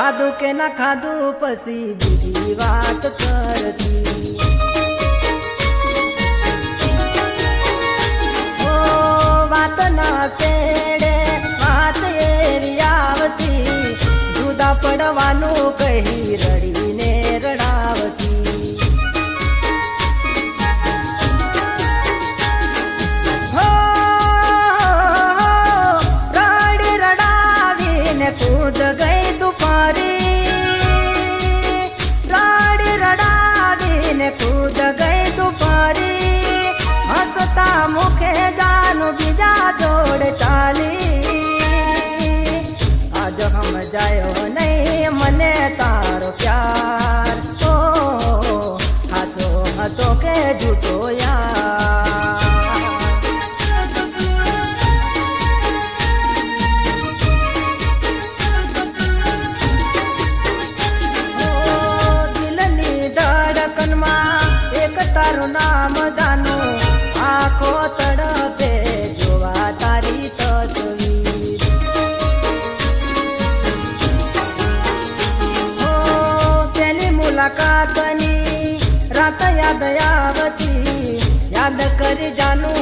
ખાધું કે ના ખાધું પછી બીજી વાત કરતી ઓ વાત ના સેડે વાત એવી આવતી જુદા પડવાનું કહી રડીને રડાવતી कूद गई दुपारी राड़ी रड़ावी ने कूद गई दुपारी हंसता मुखे जानु बीजा जोड़ चाली आज हम जायो नहीं मने तारो प्यार ओ हाथो हाथो के जूतो यार तारू नाम जानो आखो तड़पे जोवा तारी तस्वीर ओ तेनी मुलाकात नी रात याद आवती याद कर जानो